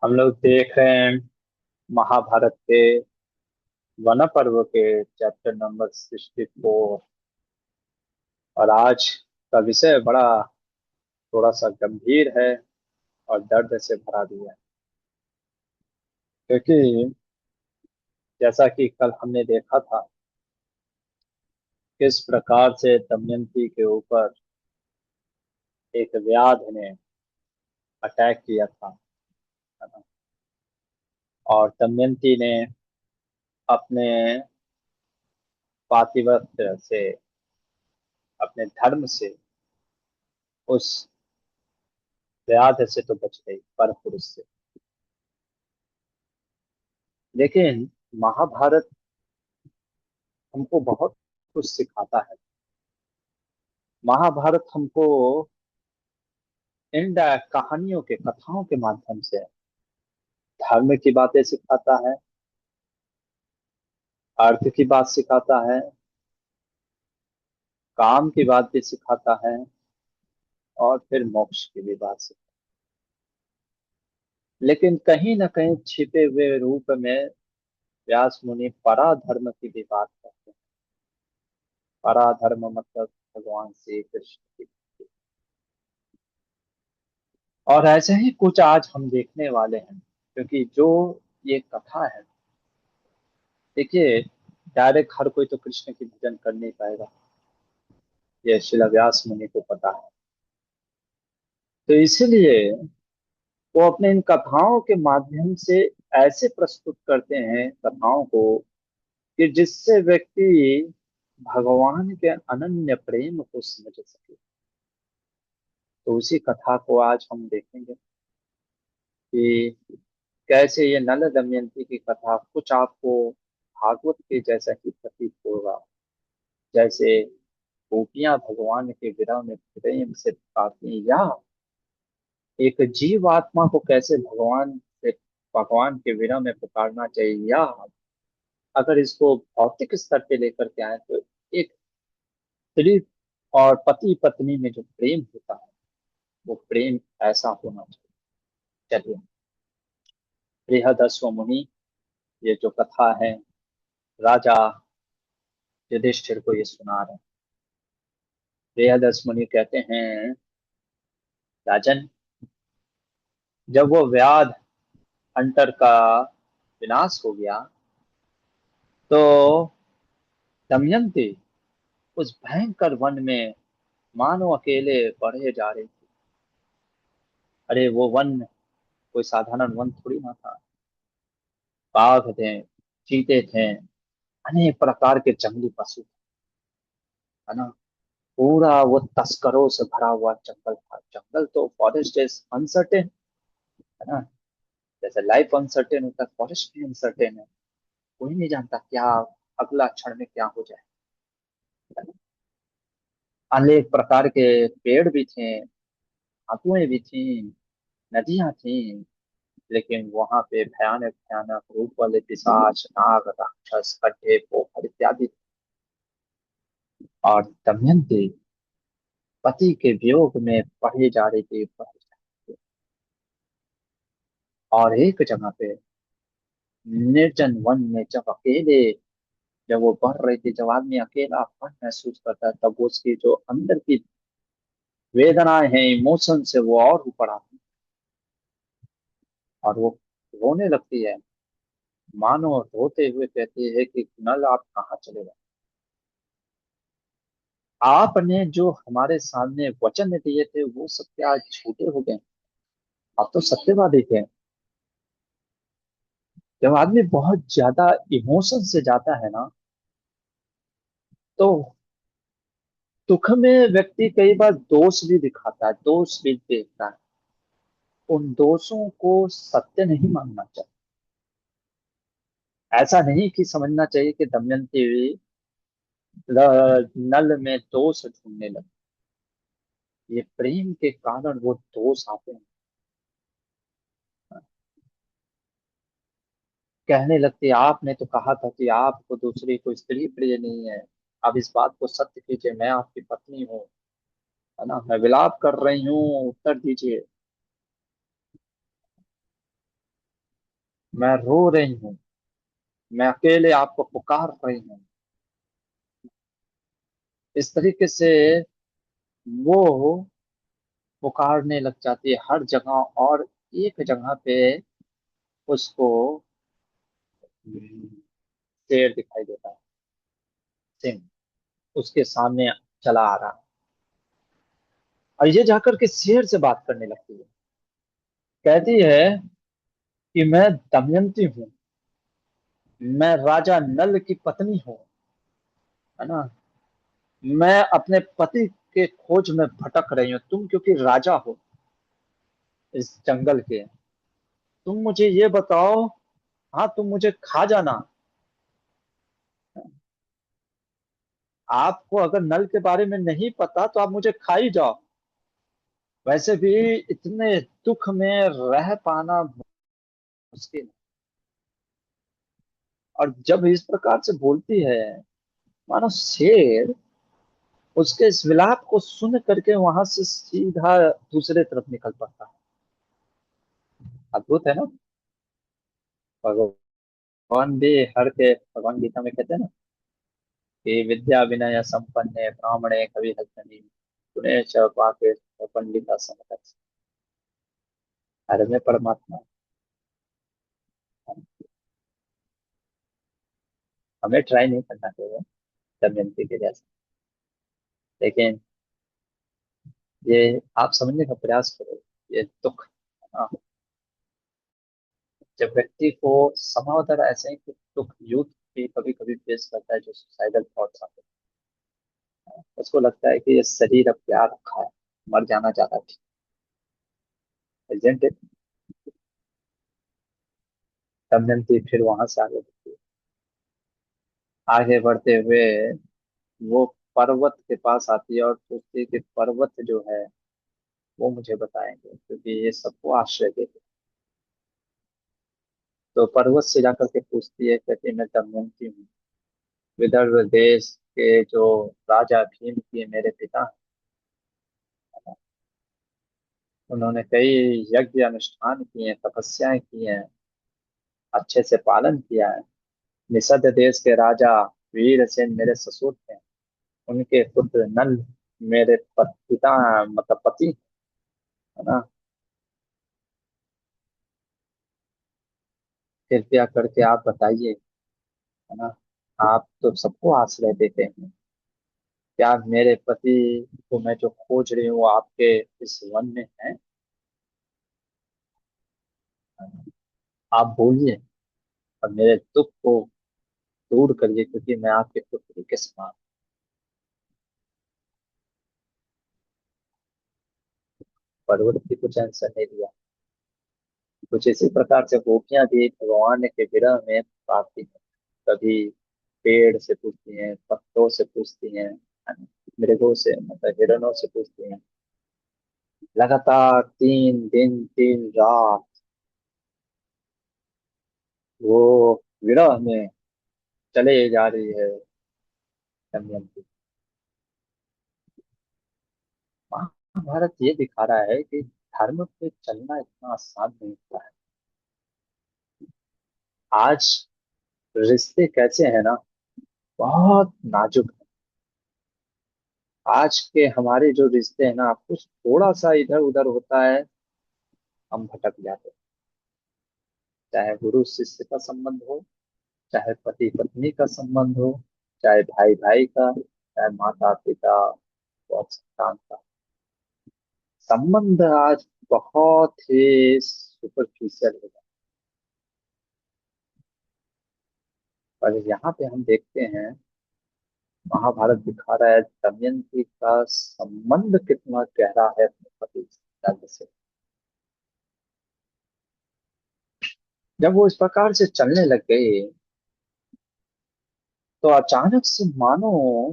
हम लोग देख रहे हैं महाभारत के वन पर्व के चैप्टर नंबर 64। और आज का विषय बड़ा थोड़ा सा गंभीर है और दर्द से भरा भी है। क्योंकि जैसा कि कल हमने देखा था किस प्रकार से दमयंती के ऊपर एक व्याध ने अटैक किया था, है ना। और दमयंती ने अपने पातिव्रत्य से, अपने धर्म से, उस व्याध से तो बच गई, पर पुरुष से। लेकिन महाभारत हमको बहुत कुछ सिखाता है। महाभारत हमको इन कहानियों के, कथाओं के माध्यम से धर्म की बातें सिखाता है, अर्थ की बात सिखाता है, काम की बात भी सिखाता है, और फिर मोक्ष की भी बात सिखाता है। लेकिन कहीं ना कहीं छिपे हुए रूप में व्यास मुनि पराधर्म की भी बात करते हैं। पराधर्म मतलब भगवान श्री कृष्ण की। और ऐसे ही कुछ आज हम देखने वाले हैं, क्योंकि जो ये कथा है, देखिए, डायरेक्ट हर कोई तो कृष्ण की भजन कर नहीं पाएगा। ये शिला व्यास मुनि को पता है। तो इसीलिए वो अपने इन कथाओं के माध्यम से ऐसे प्रस्तुत करते हैं कथाओं को कि जिससे व्यक्ति भगवान के अनन्य प्रेम को समझ सके। तो उसी कथा को आज हम देखेंगे कि कैसे ये नल दमयंती की कथा कुछ आपको भागवत के जैसा ही प्रतीत होगा। जैसे गोपियां भगवान के विरह में प्रेम से पुकारती हैं, या एक जीव आत्मा को कैसे भगवान से, भगवान के विरह में पुकारना चाहिए, या अगर इसको भौतिक स्तर पे लेकर के आए तो एक स्त्री और पति पत्नी में जो प्रेम होता है, वो प्रेम ऐसा होना चाहिए। चलिए, बृहदस्व ये जो कथा है, राजा युधिष्ठिर को ये सुना रहे हैं। बृहदस्व मुनि कहते हैं, राजन, जब वो व्याध हंटर का विनाश हो गया तो दमयंती उस भयंकर वन में मानो अकेले बढ़े जा रही थी। अरे वो वन कोई साधारण वन थोड़ी ना था। बाघ थे, चीते थे, अनेक प्रकार के जंगली पशु थे, है ना। पूरा वो तस्करों से भरा हुआ जंगल था। जंगल तो, फॉरेस्ट इज अनसर्टेन, है ना। जैसे लाइफ अनसर्टेन होता है, फॉरेस्ट भी अनसर्टेन है। कोई नहीं जानता क्या अगला क्षण में क्या हो जाए, है ना? अनेक प्रकार के पेड़ भी थे, धातुएं भी थी, नदियां थी। लेकिन वहां पे भयानक भयानक रूप वाले पिशाच, नाग, राक्षस, खड्डे, पोखर इत्यादि। और दमयंती पति के वियोग में पढ़ी जा रही थी, पढ़ी जा रही थी। और एक जगह पे निर्जन वन में जब अकेले, जब वो बढ़ रही थी, जब आदमी अकेलापन महसूस करता है, तब वो उसकी जो अंदर की वेदनाएं हैं, इमोशन से वो और ऊपर आती है। और वो रोने लगती है, मानो रोते हुए कहती है कि नल, आप कहाँ चले गए? आपने जो हमारे सामने वचन दिए थे वो सब क्या आज झूठे हो गए? आप तो सत्यवादी थे। जब आदमी बहुत ज्यादा इमोशन से जाता है ना, तो दुख में व्यक्ति कई बार दोष भी दिखाता है, दोष भी देखता है। उन दोषों को सत्य नहीं मानना चाहिए। ऐसा नहीं कि समझना चाहिए कि दमयंती नल में दोष ढूंढने लगे। ये प्रेम के कारण वो दोष आते हैं। कहने लगती, आपने तो कहा था कि आपको दूसरी कोई स्त्री प्रिय नहीं है। अब इस बात को सत्य कीजिए, मैं आपकी पत्नी हूँ, है ना। मैं विलाप कर रही हूँ, उत्तर दीजिए। मैं रो रही हूँ, मैं अकेले आपको पुकार रही हूँ। इस तरीके से वो पुकारने लग जाती है हर जगह, और एक जगह पे उसको शेर दिखाई देता है, सिंह उसके सामने चला आ रहा है। और ये जाकर के शेर से बात करने लगती है, कहती है कि मैं दमयंती हूँ, मैं राजा नल की पत्नी हूँ, है ना। मैं अपने पति के खोज में भटक रही हूँ, तुम क्योंकि राजा हो इस जंगल के, तुम मुझे ये बताओ। हाँ, तुम मुझे खा जाना। आपको अगर नल के बारे में नहीं पता तो आप मुझे खा ही जाओ। वैसे भी इतने दुख में रह पाना मुश्किल है। और जब इस प्रकार से बोलती है, मानो शेर उसके इस विलाप को सुन करके वहां से सीधा दूसरे तरफ निकल पड़ता है। अद्भुत है ना। भगवान भी हर के भगवान गीता में कहते हैं ना कि विद्या विनय संपन्ने ब्राह्मणे कवि हस्तनि गुणे च पाके पंडिता समदर्श। हर में परमात्मा है। हमें ट्राई नहीं करना चाहिए दमयंती के जैसे, लेकिन ये आप समझने का प्रयास करो। ये दुख है ना, जब व्यक्ति को समावतर ऐसे ही कुछ दुख युद्ध भी कभी कभी फेस करता है, जो सुसाइडल थॉट्स आते हैं, उसको लगता है कि ये शरीर अब क्या रखा है, मर जाना ज्यादा ठीक है, isn't it? दमयंती फिर वहां से आगे बढ़ती है। आगे बढ़ते हुए वो पर्वत के पास आती है और सोचती है कि पर्वत जो है वो मुझे बताएंगे, क्योंकि ये सबको आश्रय देते हैं। तो पर्वत से जाकर के पूछती है, कहती है मैं दमयंती हूँ, विदर्भ देश के जो राजा भीम के मेरे पिता हैं, उन्होंने कई यज्ञ अनुष्ठान किए हैं, तपस्याएं की हैं, अच्छे से पालन किया है। निषद देश के राजा वीरसेन मेरे ससुर थे, उनके पुत्र नल मेरे पिता मतलब पति, है ना। कृपया करके आप बताइए, है ना, आप तो सबको आश्रय देते हैं, क्या मेरे पति को मैं जो खोज रही हूँ वो आपके इस वन में है? आप बोलिए और मेरे दुख को दूर करिए, क्योंकि मैं आपके पुत्र के समान। पर्वत भी कुछ आंसर नहीं दिया। कुछ इसी प्रकार से गोपियां भी भगवान के विरह में पाती हैं। कभी पेड़ से पूछती हैं, पत्तों से पूछती हैं, है ना? मृगों से मतलब हिरणों से पूछती हैं। लगातार 3 दिन 3 रात वो विरह में चले जा रही है दमयंती। महाभारत ये दिखा रहा है कि धर्म पे चलना इतना आसान नहीं होता है। आज रिश्ते कैसे हैं ना, बहुत नाजुक है। आज के हमारे जो रिश्ते हैं ना, कुछ थोड़ा सा इधर उधर होता है, हम भटक जाते हैं। चाहे गुरु शिष्य का संबंध हो, चाहे पति पत्नी का संबंध हो, चाहे भाई भाई का, चाहे माता पिता और संतान का संबंध, आज बहुत ही सुपरफिशियल हो गया। पर यहाँ पे हम देखते हैं, महाभारत दिखा रहा है दमयंती का संबंध कितना गहरा है अपने पति से। जब वो इस प्रकार से चलने लग गई, तो अचानक से मानो,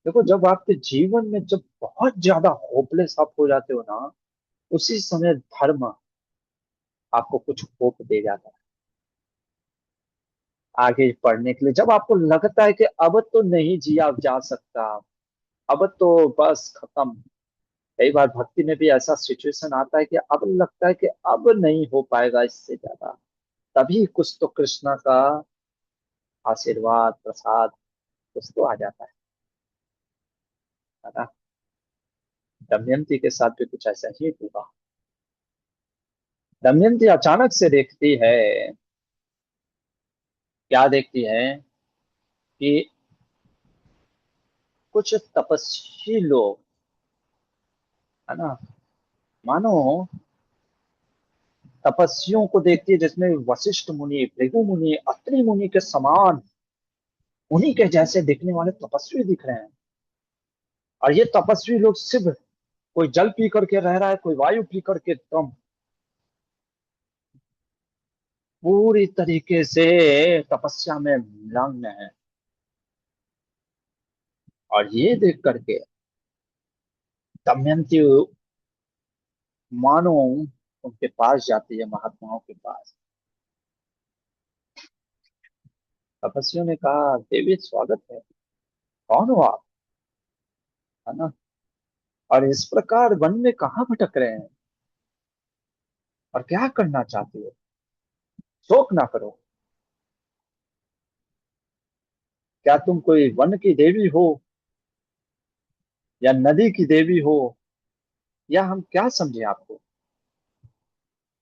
देखो जब आपके जीवन में जब बहुत ज्यादा होपलेस आप हो जाते हो ना, उसी समय धर्म आपको कुछ होप दे जाता है आगे बढ़ने के लिए। जब आपको लगता है कि अब तो नहीं जिया जा सकता, अब तो बस खत्म, कई बार भक्ति में भी ऐसा सिचुएशन आता है कि अब लगता है कि अब नहीं हो पाएगा इससे ज्यादा, तभी कुछ तो कृष्णा का आशीर्वाद प्रसाद कुछ तो आ जाता है ना। दमयंती के साथ भी कुछ ऐसा ही हुआ। दमयंती अचानक से देखती है, क्या देखती है कि कुछ तपस्वी लोग, है ना, मानो तपस्वियों को देखती है जिसमें वशिष्ठ मुनि, भृगु मुनि, अत्रि मुनि के समान, उन्हीं के जैसे दिखने वाले तपस्वी दिख रहे हैं। और ये तपस्वी लोग सिर्फ, कोई जल पी करके रह रहा है, कोई वायु पी करके एकदम पूरी तरीके से तपस्या में मग्न है। और ये देख करके दमयंती मानो उनके पास जाती है, महात्माओं के पास। तपस्वियों ने कहा, देवी स्वागत है, कौन हो आप, है ना, और इस प्रकार वन में कहाँ भटक रहे हैं, और क्या करना चाहती हो, शोक ना करो। क्या तुम कोई वन की देवी हो, या नदी की देवी हो, या हम क्या समझे आपको।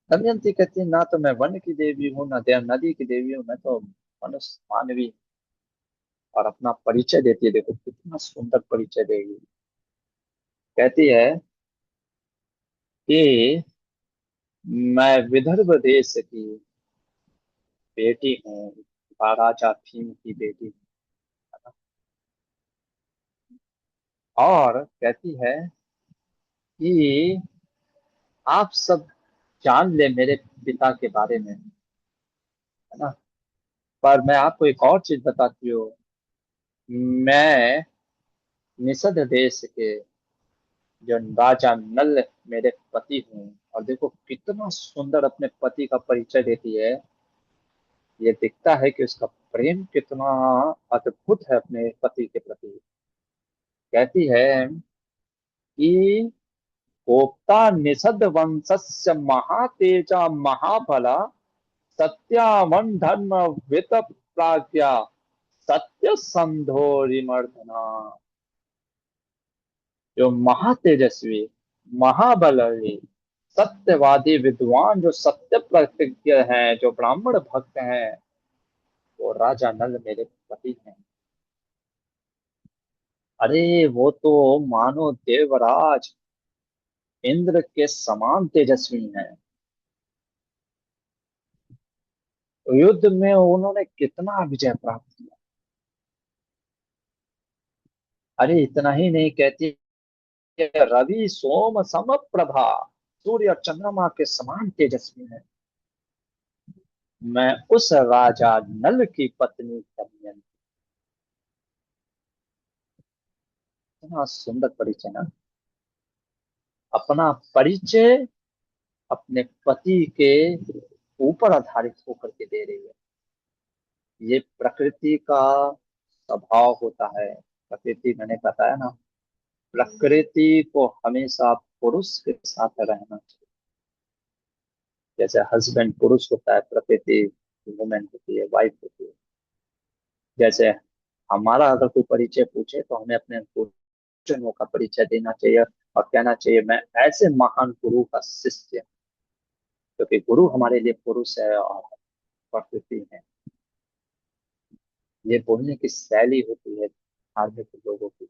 दमयंती कहती है, ना तो मैं वन की देवी हूँ, ना नदी की देवी हूँ, मैं तो मनुष्य मानवी। और अपना परिचय देती है, देखो कितना सुंदर परिचय देगी। कहती है कि मैं विदर्भ देश की बेटी हूँ, राजा भीम की बेटी हूँ। और कहती है कि आप सब जान ले मेरे पिता के बारे में, है ना, पर मैं आपको एक और चीज बताती हूँ। मैं निषद देश के जो राजा नल मेरे पति हूँ। और देखो कितना सुंदर अपने पति का परिचय देती है। ये दिखता है कि उसका प्रेम कितना अद्भुत है अपने पति के प्रति। कहती है कि गोप्ता निषद वंशस्य महातेजा महाबला, सत्यावन धर्म वित प्राज्ञा, सत्य संधोरिमर्दना। जो महातेजस्वी, महाबली, सत्यवादी विद्वान, जो सत्य प्रतिज्ञ हैं, जो ब्राह्मण भक्त हैं, वो राजा नल मेरे पति हैं। अरे वो तो मानो देवराज इंद्र के समान तेजस्वी हैं। युद्ध में उन्होंने कितना विजय प्राप्त किया। अरे इतना ही नहीं, कहती है, रवि सोम सम प्रभा, सूर्य और चंद्रमा के समान तेजस्वी है। मैं उस राजा नल की पत्नी दमयंती। इतना सुंदर परिचय ना, अपना परिचय अपने पति के ऊपर आधारित होकर के दे रही है। ये प्रकृति का स्वभाव होता है। प्रकृति मैंने बताया ना, प्रकृति को हमेशा पुरुष के साथ रहना चाहिए। जैसे हस्बैंड पुरुष होता है, प्रकृति वुमेन होती है, वाइफ होती है। जैसे हमारा अगर कोई परिचय पूछे तो हमें अपने गुरुजनों का परिचय देना चाहिए, और कहना चाहिए मैं ऐसे महान गुरु का शिष्य, क्योंकि गुरु हमारे लिए पुरुष है और प्रकृति है। ये बोलने की शैली होती है धार्मिक लोगों की।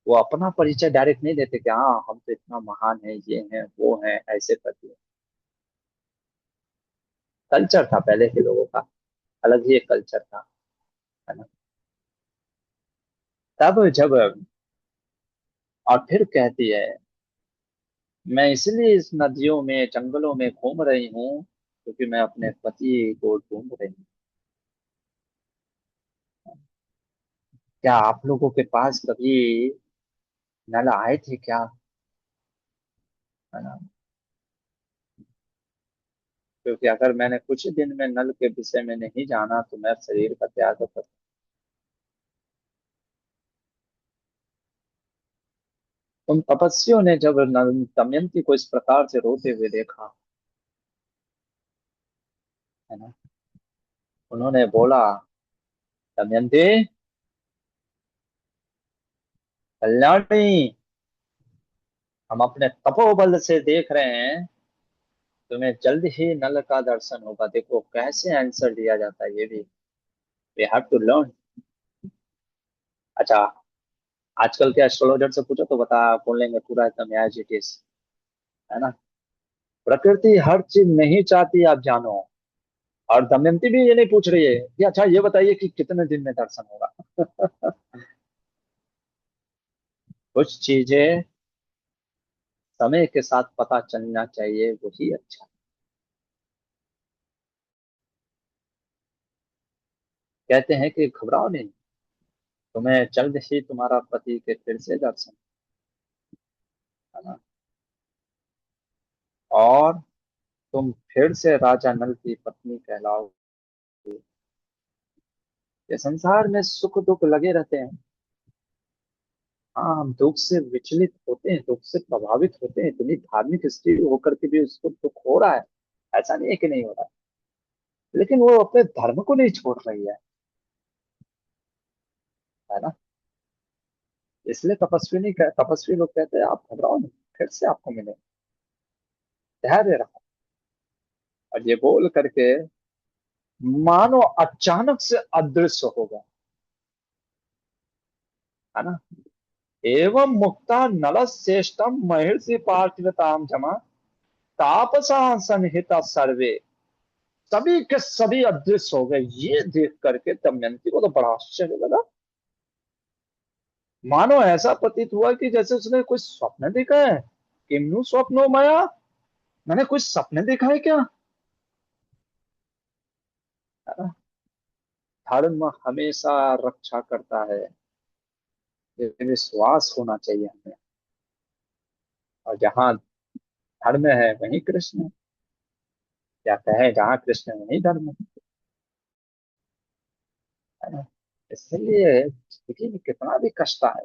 वो अपना परिचय डायरेक्ट नहीं देते कि हाँ हम तो इतना महान है, ये है वो है, ऐसे करके। कल्चर था पहले के लोगों का, अलग ही एक कल्चर था, है ना। तब जब, और फिर कहती है, मैं इसलिए इस नदियों में जंगलों में घूम रही हूँ क्योंकि मैं अपने पति को ढूंढ रही हूँ। क्या आप लोगों के पास कभी नल आए थे क्या, है ना। क्योंकि अगर मैंने कुछ दिन में नल के विषय में नहीं जाना तो मैं शरीर का त्याग कर। उन तपस्वियों ने जब दमयंती को इस प्रकार से रोते हुए देखा, है ना, उन्होंने बोला, दमयंती, कल्याणी, हम अपने तपोबल से देख रहे हैं, तुम्हें जल्द ही नल का दर्शन होगा। देखो कैसे आंसर दिया जाता है, ये भी वी हैव टू लर्न। अच्छा, आजकल के एस्ट्रोलॉजर से पूछो तो बता बोलेंगे पूरा एकदम एज इट इज, है ना। प्रकृति हर चीज नहीं चाहती आप जानो। और दमयंती भी ये नहीं पूछ रही है कि अच्छा ये बताइए कि कितने दिन में दर्शन होगा। कुछ चीजें समय के साथ पता चलना चाहिए, वही अच्छा। कहते हैं कि घबराओ नहीं, तुम्हें जल्द ही तुम्हारा पति के फिर से दर्शन, है ना, और तुम फिर से राजा नल की पत्नी कहलाओ। ये संसार में सुख दुख लगे रहते हैं। हाँ, हम दुख से विचलित होते हैं, दुख से प्रभावित होते हैं, इतनी धार्मिक स्त्री होकर के भी उसको दुख हो रहा है, ऐसा नहीं है कि नहीं हो रहा है। लेकिन वो अपने धर्म को नहीं छोड़ रही है ना। इसलिए तपस्वी लोग कहते हैं आप घबराओ नहीं, फिर से आपको मिले, धैर्य रखो। और ये बोल करके मानो अचानक से अदृश्य हो गया, है ना। एवं मुक्ता नलश्रेष्ठम महर्षि पार्थिवताम जमा तापसा संहिता सर्वे। सभी के सभी अदृश्य हो गए। ये देख करके दमयंती को तो बड़ा आश्चर्य लगा। मानो ऐसा प्रतीत हुआ कि जैसे उसने कोई स्वप्न देखा है। किम्नु स्वप्नो माया, मैंने कुछ सपने देखा है क्या, है ना? धर्म हमेशा रक्षा करता है, ये विश्वास होना चाहिए हमें। और जहाँ धर्म है वहीं कृष्ण है। क्या कहे, जहाँ कृष्ण है वहीं धर्म है ना। इसलिए देखिए कितना भी कष्ट है,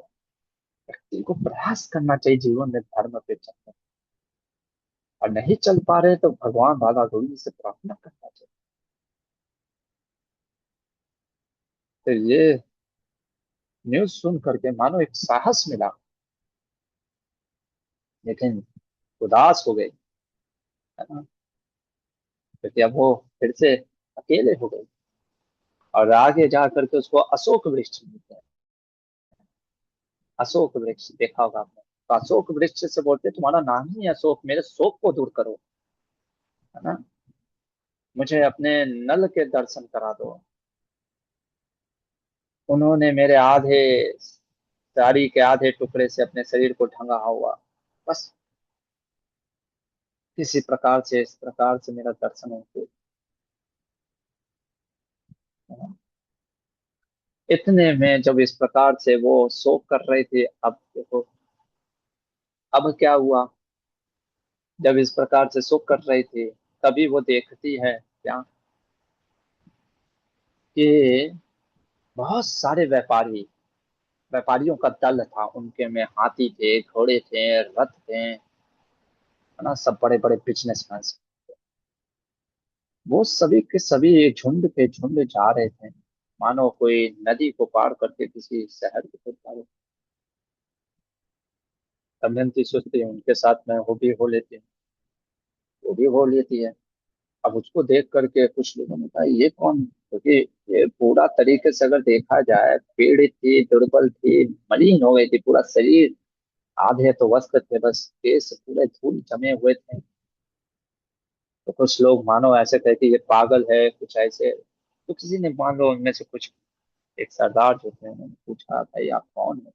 व्यक्ति को प्रयास करना चाहिए जीवन में धर्म पे चलना। और नहीं चल पा रहे तो भगवान राधा गोविंद से प्रार्थना करना चाहिए। तो ये न्यूज सुन करके मानो एक साहस मिला, लेकिन उदास हो गई, है ना, क्योंकि अब वो फिर से अकेले हो गई। और आगे जा करके उसको अशोक वृक्ष मिलते हैं। अशोक वृक्ष देखा होगा आपने, तो अशोक वृक्ष से बोलते तुम्हारा नाम ही है अशोक, मेरे शोक को दूर करो, है ना, मुझे अपने नल के दर्शन करा दो। उन्होंने मेरे आधे साड़ी के आधे टुकड़े से अपने शरीर को ढंका हुआ, बस किसी प्रकार से इस प्रकार से मेरा दर्शन हो, है ना? इतने में जब इस प्रकार से वो शोक कर रहे थे, अब देखो अब क्या हुआ। जब इस प्रकार से शोक कर रही थी, तभी वो देखती है क्या, कि बहुत सारे व्यापारियों का दल था, उनके में हाथी थे, घोड़े थे, रथ थे, है ना, सब बड़े बड़े बिजनेसमैन। वो सभी के सभी एक झुंड पे झुंड जा रहे थे, मानो कोई नदी को पार करके किसी शहर की तरफ जा रहे थे। दमयंती सोचती है उनके साथ मैं वो भी हो लेती हूँ, वो भी हो लेती है। अब उसको देख करके कुछ लोगों ने कहा ये कौन, क्योंकि ये पूरा तरीके से अगर देखा जाए पीड़ित थी, दुर्बल थी, मलिन हो गई थी पूरा शरीर, आधे तो वस्त्र थे, बस केस पूरे धूल जमे हुए थे। तो कुछ लोग मानो ऐसे थे कि ये पागल है, कुछ ऐसे। तो किसी ने मान लो उनमें से कुछ एक सरदार जो थे उन्होंने पूछा भाई आप कौन हो,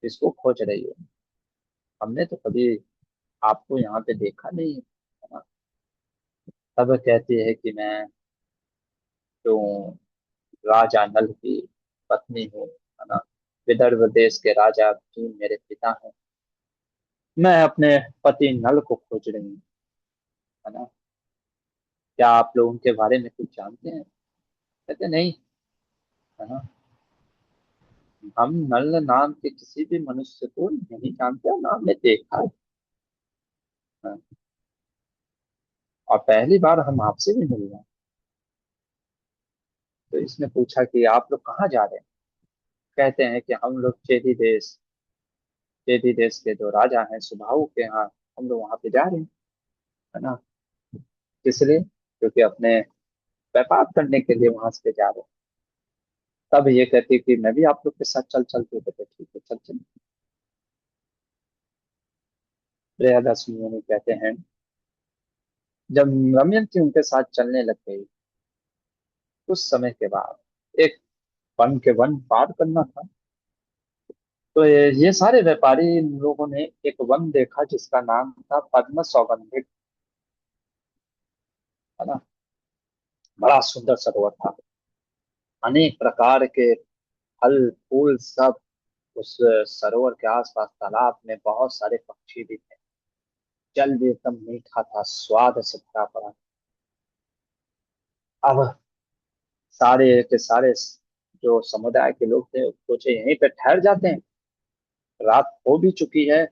किसको खोज रही हो, हमने तो कभी आपको यहाँ पे देखा नहीं है, ना? तब कहती है कि मैं तो राजा नल की पत्नी हूँ, है ना, विदर्भ देश के राजा भी मेरे पिता हैं, मैं अपने पति नल को खोज रही हूँ, है ना। क्या आप लोग उनके बारे में कुछ जानते हैं, कहते नहीं, है ना। हम नल नाम के किसी भी मनुष्य को नहीं जानते और ना हमने देखा है। और पहली बार हम आपसे भी मिल रहे हैं। तो इसने पूछा कि आप लोग कहाँ जा रहे हैं। कहते हैं कि हम लोग चेदी देश के जो राजा हैं सुबाहु के यहाँ हम लोग वहां पे जा रहे हैं, है ना। इसलिए क्योंकि अपने व्यापार करने के लिए वहां से जा रहे हैं। तब ये कहती कि मैं भी आप लोग के साथ चल चलती, कहते ठीक है चल चल। प्रियदर्श मुनि कहते हैं जब दमयंती उनके साथ चलने लग गई, कुछ समय के बाद एक वन के वन पार करना था। तो ये सारे व्यापारी लोगों ने एक वन देखा जिसका नाम था पद्म सौगंधिक, है ना। बड़ा सुंदर सरोवर था। अनेक प्रकार के फल फूल सब उस सरोवर के आसपास, तालाब में बहुत सारे पक्षी भी थे। जल भी एकदम मीठा था, स्वाद से भरा पड़ा। अब सारे के सारे जो समुदाय के लोग थे सोचे यहीं पे ठहर जाते हैं, रात हो भी चुकी है,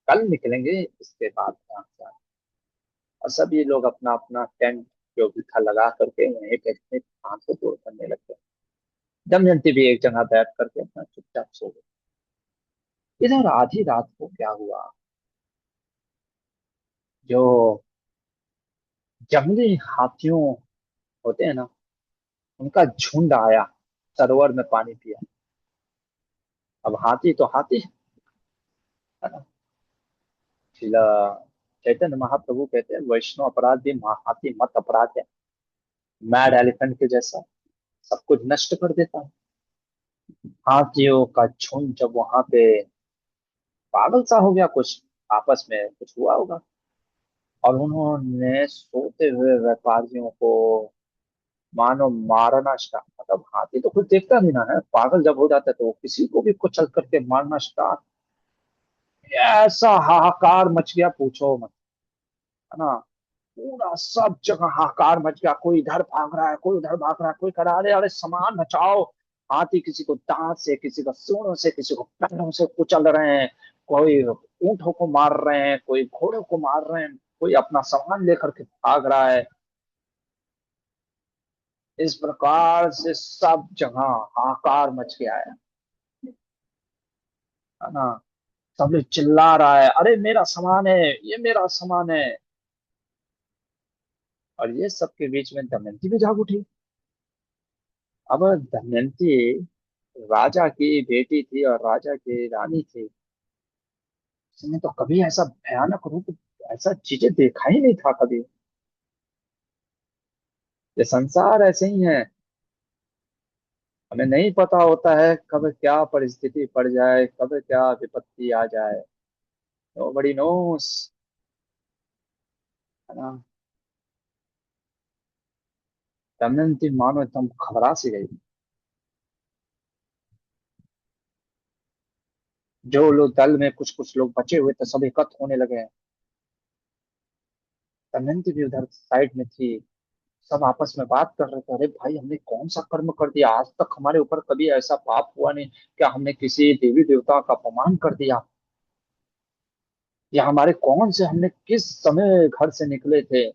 कल निकलेंगे इसके बाद यहाँ से। और सभी लोग अपना अपना टेंट जो भी था लगा करके वहीं पे अपने काम को दूर करने लगे। दमयंती भी एक जगह बैठ करके अपना चुपचाप सो गई। इधर आधी रात को क्या हुआ, जो जंगली हाथियों होते हैं ना, उनका झुंड आया, सरोवर में पानी पिया। अब हाथी तो हाथी है ना। शिला चैतन्य महाप्रभु कहते हैं वैष्णव अपराध भी हाथी मत अपराध है। मैड एलिफेंट के जैसा सब कुछ नष्ट कर देता है। हाथियों का झुंड जब वहां पे पागल सा हो गया, कुछ आपस में कुछ हुआ होगा, और उन्होंने सोते हुए व्यापारियों को मानो मारना स्टार्ट। मतलब हाथी तो कुछ देखता नहीं ना है, पागल जब हो जाता है तो वो किसी को भी कुचल करके मारना स्टार्ट। ऐसा हाहाकार मच गया पूछो मत, है ना। पूरा सब जगह हाहाकार मच गया, कोई इधर भाग रहा है, कोई उधर भाग रहा है, कोई करा अरे अरे सामान बचाओ। हाथी किसी को दांत से, किसी को सूंडों से, किसी को पैरों से कुचल रहे हैं। कोई ऊंटों को मार रहे हैं, कोई घोड़ों को मार रहे हैं, कोई अपना सामान लेकर के भाग रहा है। इस प्रकार से सब जगह हाहाकार मच गया है ना। सब लोग चिल्ला रहा है अरे मेरा सामान है, ये मेरा सामान है। और ये सबके बीच में दमयंती भी जाग उठी। अब दमयंती राजा की बेटी थी और राजा की रानी थी। उसने तो कभी ऐसा भयानक रूप, ऐसा चीजें देखा ही नहीं था कभी। ये संसार ऐसे ही है, हमें नहीं पता होता है कब क्या परिस्थिति पड़ जाए, कब क्या विपत्ति आ जाए। नो बड़ी नोस, है ना। दमयंती मानो एकदम घबरा सी गई। जो लोग दल में कुछ कुछ लोग बचे हुए थे सब एकत्र होने लगे हैं। दमयंती भी उधर साइड में थी। सब आपस में बात कर रहे थे अरे भाई हमने कौन सा कर्म कर दिया, आज तक हमारे ऊपर कभी ऐसा पाप हुआ नहीं। क्या हमने किसी देवी देवता का अपमान कर दिया, या हमारे कौन से हमने किस समय घर से निकले थे।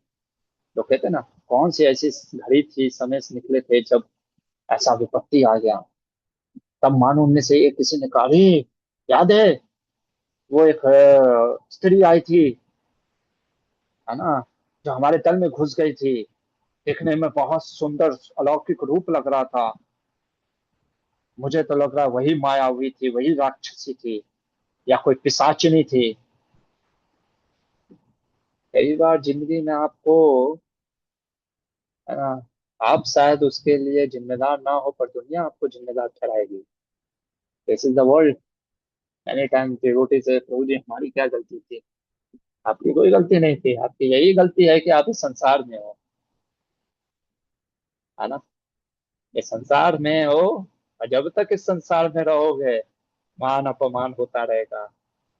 तो कहते ना, कौन सी ऐसी घड़ी थी, समय से निकले थे जब ऐसा विपत्ति आ गया। तब मानो उनमें से एक किसी ने कहा अरे याद है वो एक स्त्री आई थी, है ना, जो हमारे दल में घुस गई थी। देखने में बहुत सुंदर अलौकिक रूप लग रहा था। मुझे तो लग रहा है वही माया हुई थी, वही राक्षसी थी, या कोई पिशाचिनी थी। कई बार जिंदगी में आपको, है ना, आप शायद उसके लिए जिम्मेदार ना हो पर दुनिया आपको जिम्मेदार ठहराएगी। This is the world. Any time devotee से प्रभु जी हमारी क्या गलती थी। आपकी कोई गलती नहीं थी, आपकी यही गलती है कि आप इस संसार में हो, है ना। इस संसार में हो, और जब तक इस संसार में रहोगे मान अपमान होता रहेगा।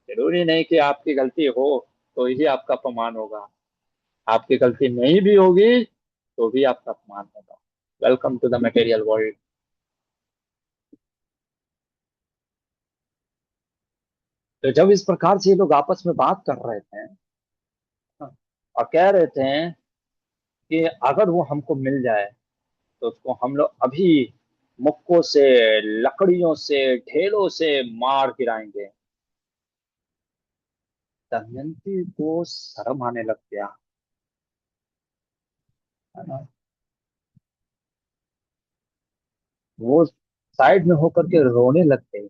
जरूरी नहीं कि आपकी गलती हो तो ही आपका अपमान होगा, आपकी गलती नहीं भी होगी तो भी आपका अपमान होगा। Welcome to the material world. तो जब इस प्रकार से ये लोग आपस में बात कर रहे थे, हाँ, और कह रहे थे कि अगर वो हमको मिल जाए तो उसको हम लोग अभी मुक्कों से, लकड़ियों से, ढेलों से मार गिराएंगे। दमयंती को शर्म आने लग गया, है ना। वो साइड में होकर के रोने लग गई।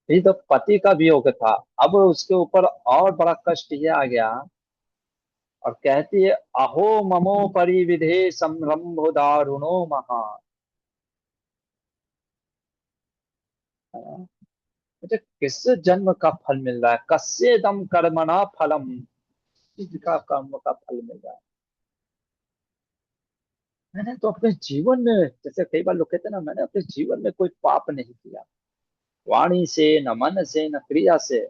ये तो पति का वियोग था, अब उसके ऊपर और बड़ा कष्ट ये आ गया। और कहती है, अहो ममो परिविधे संरंभो दारुणो महा। मुझे किस जन्म का फल मिल रहा है, कस्य दम कर्मणा फलम, किसका कर्म का फल मिल रहा है। मैंने तो अपने जीवन में, जैसे कई बार लोग कहते हैं ना, मैंने अपने जीवन में कोई पाप नहीं किया, वाणी से न मन से न क्रिया से।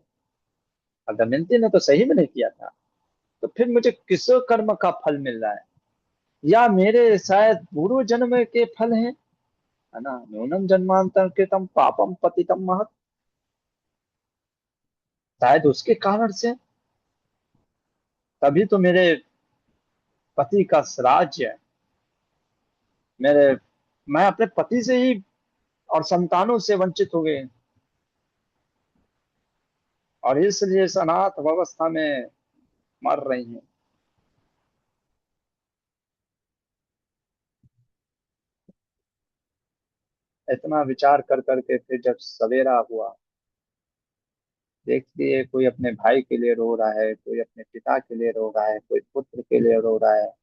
और दमयंती ने तो सही में नहीं किया था, तो फिर मुझे किस कर्म का फल मिल रहा है। या मेरे शायद पूर्व जन्म के फल हैं, है ना। न्यूनम जन्मांतर कृतम पापम पतितम महत, शायद उसके कारण से, तभी तो मेरे पति का राज्य, मेरे, मैं अपने पति से ही और संतानों से वंचित हो गए, और इसलिए इस अनाथ अवस्था में मर रही हैं। इतना विचार कर करके फिर जब सवेरा हुआ, देखती है कोई अपने भाई के लिए रो रहा है, कोई अपने पिता के लिए रो रहा है, कोई पुत्र के लिए रो रहा है।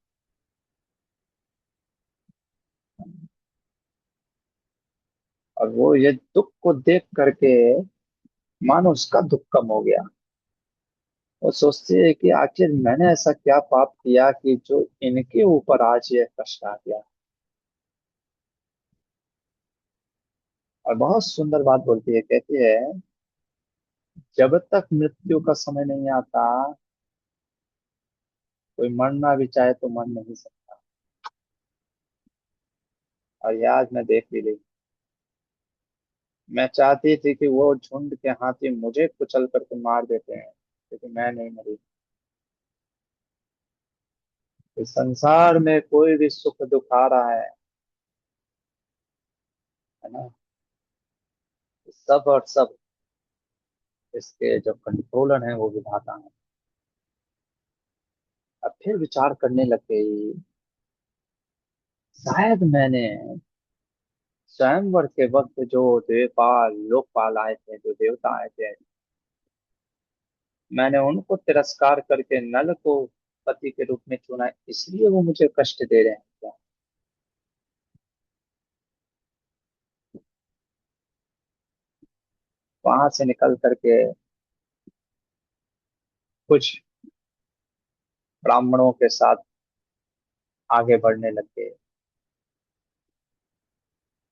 और वो ये दुख को देख करके मानो उसका दुख कम हो गया। वो सोचती है कि आखिर मैंने ऐसा क्या पाप किया कि जो इनके ऊपर आज ये कष्ट आ गया। और बहुत सुंदर बात बोलती है, कहती है, जब तक मृत्यु का समय नहीं आता, कोई मरना भी चाहे तो मर नहीं सकता। और ये आज मैं देख भी ली। मैं चाहती थी कि वो झुंड के हाथी मुझे कुचल करके मार देते हैं, लेकिन मैं नहीं मरी। इस संसार में कोई भी सुख दुख आ रहा है ना, सब और सब इसके जो कंट्रोलर हैं वो विधाता हैं। अब फिर विचार करने लग गई, शायद मैंने स्वयंवर के वक्त जो देवपाल लोकपाल आए थे, जो देवता आए थे, मैंने उनको तिरस्कार करके नल को पति के रूप में चुना, इसलिए वो मुझे कष्ट दे रहे हैं क्या। वहां से निकल करके कुछ ब्राह्मणों के साथ आगे बढ़ने लग गए।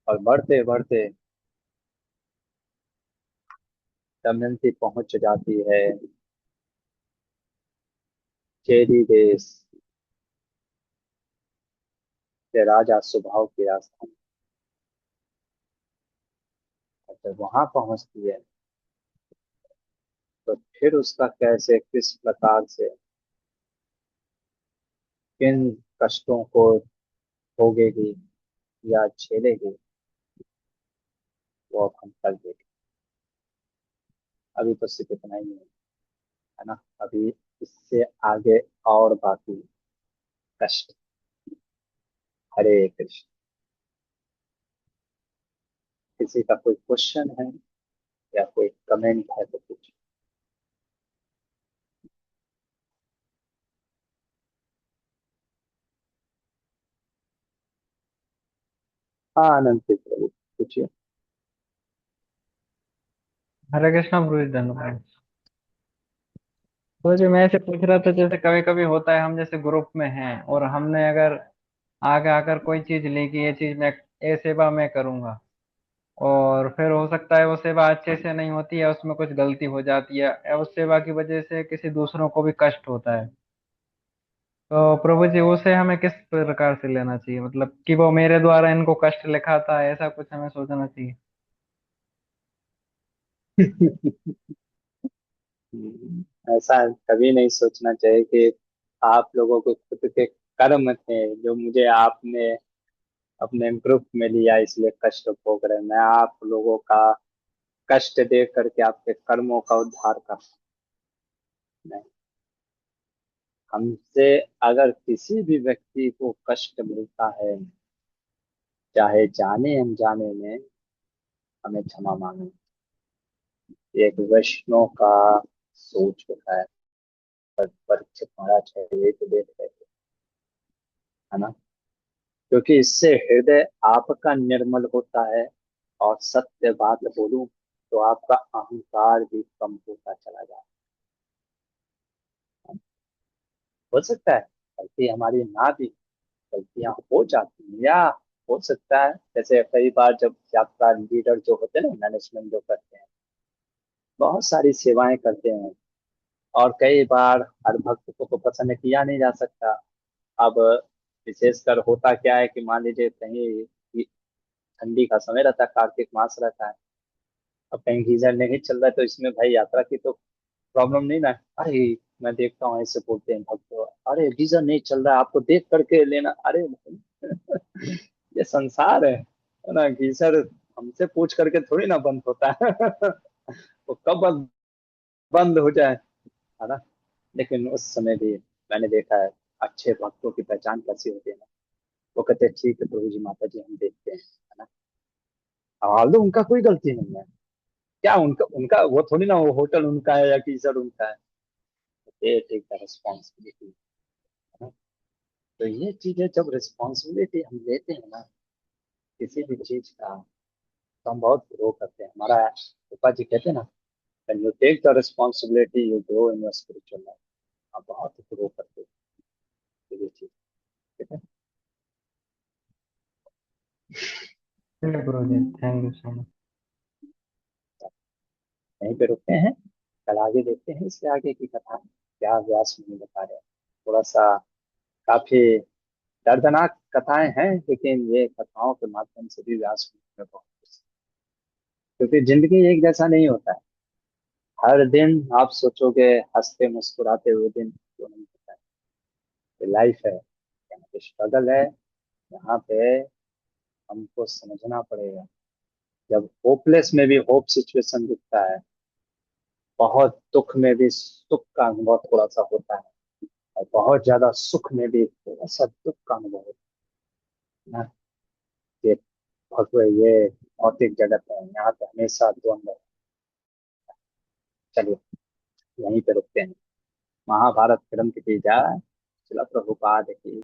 और बढ़ते बढ़ते दमयंती पहुंच जाती है चेदी देश के राजा सुबाहु की राजधानी। और जब वहां पहुंचती है, तो फिर उसका कैसे, किस प्रकार से, किन कष्टों को भोगेगी या झेलेगी, वो अब हम कल देखें। अभी तो सिर्फ इतना ही है ना। अभी इससे आगे और बाकी कष्ट। हरे कृष्ण। किसी का कोई क्वेश्चन है या कोई कमेंट है तो कुछ। हाँ, आनंद प्रभु पूछिए। हरे कृष्णा गुरु जी, धन्यवाद। तो जी मैं ऐसे पूछ रहा था, जैसे कभी कभी होता है हम जैसे ग्रुप में हैं और हमने अगर आगे आकर कोई चीज ली कि ये चीज मैं, ये सेवा मैं करूंगा, और फिर हो सकता है वो सेवा अच्छे से नहीं होती है, उसमें कुछ गलती हो जाती है या उस सेवा की वजह से किसी दूसरों को भी कष्ट होता है। तो प्रभु जी उसे हमें किस प्रकार से लेना चाहिए, मतलब कि वो मेरे द्वारा इनको कष्ट लिखा था, ऐसा कुछ हमें सोचना चाहिए। ऐसा कभी नहीं सोचना चाहिए कि आप लोगों को खुद के कर्म थे जो मुझे आपने अपने ग्रुप में लिया, इसलिए कष्ट भोग रहे। मैं आप लोगों का कष्ट दे करके आपके कर्मों का उद्धार कर नहीं। हमसे अगर किसी भी व्यक्ति को कष्ट मिलता है, चाहे जाने अनजाने में, हमें क्षमा मांगे। ये एक वैष्णव का सोच होता है। परीक्षित महाराज है, ये तो देख रहे थे, है ना। क्योंकि इससे हृदय आपका निर्मल होता है। और सत्य बात बोलूं तो आपका अहंकार भी कम होता चला जाता है। हो सकता है गलती हमारी ना भी, गलतियां हो जाती हैं, या हो सकता है जैसे कई बार जब यात्रा लीडर जो होते हैं ना, मैनेजमेंट जो करते हैं, बहुत सारी सेवाएं करते हैं। और कई बार हर भक्त को तो प्रसन्न किया नहीं जा सकता। अब विशेषकर होता क्या है कि मान लीजिए कहीं ठंडी का समय रहता है, कार्तिक मास रहता है, अब कहीं गीजर नहीं चल रहा है, तो इसमें भाई यात्रा की तो प्रॉब्लम नहीं ना। अरे मैं देखता हूँ ऐसे बोलते हैं भक्त, अरे गीजर नहीं चल रहा है, आपको देख करके लेना। अरे भाई, ये संसार है ना। गीजर हमसे पूछ करके थोड़ी ना बंद होता है। वो कब बंद हो जाए, है ना। लेकिन उस समय भी मैंने देखा है अच्छे भक्तों की पहचान कैसी होती है ना। वो कहते हैं ठीक है प्रभु जी, माता जी हम देखते हैं, है ना। हाल तो उनका कोई गलती नहीं है। क्या उनका उनका वो थोड़ी ना, वो होटल उनका है या गीजर उनका है। ये टेक द रिस्पॉन्सिबिलिटी, है ना। तो ये चीजें जब रिस्पॉन्सिबिलिटी हम लेते हैं ना किसी भी चीज का, तो हम बहुत ग्रो करते हैं। हमारा पापा जी कहते हैं ना, when you take the responsibility you grow in your spiritual life। आप बहुत ग्रो करते हैं ये चीज, ठीक है। चलिए गुरु जी, थैंक यू सो मच। यहीं पे रुकते हैं, कल आगे देखते हैं इससे आगे की कथा क्या व्यास मुनि बता रहे हैं। थोड़ा सा काफी दर्दनाक कथाएं हैं, लेकिन ये कथाओं के माध्यम से भी व्यास मुनि में बहुत कुछ, क्योंकि जिंदगी एक जैसा नहीं होता है। हर दिन आप सोचोगे हंसते मुस्कुराते हुए दिन क्यों नहीं होता है। ये लाइफ है, यहाँ पे स्ट्रगल है। यहाँ पे हमको समझना पड़ेगा, जब होपलेस में भी होप सिचुएशन दिखता है, बहुत दुख में भी सुख का अनुभव थोड़ा सा होता है, और बहुत ज्यादा सुख में भी थोड़ा सा दुख का अनुभव होता है ना। ये भगवे ये भौतिक जगत है, यहाँ पे हमेशा द्वंद्व है। चलिए यहीं पे रुकते हैं। महाभारत फिल्म की जय। चला प्रभुपाद की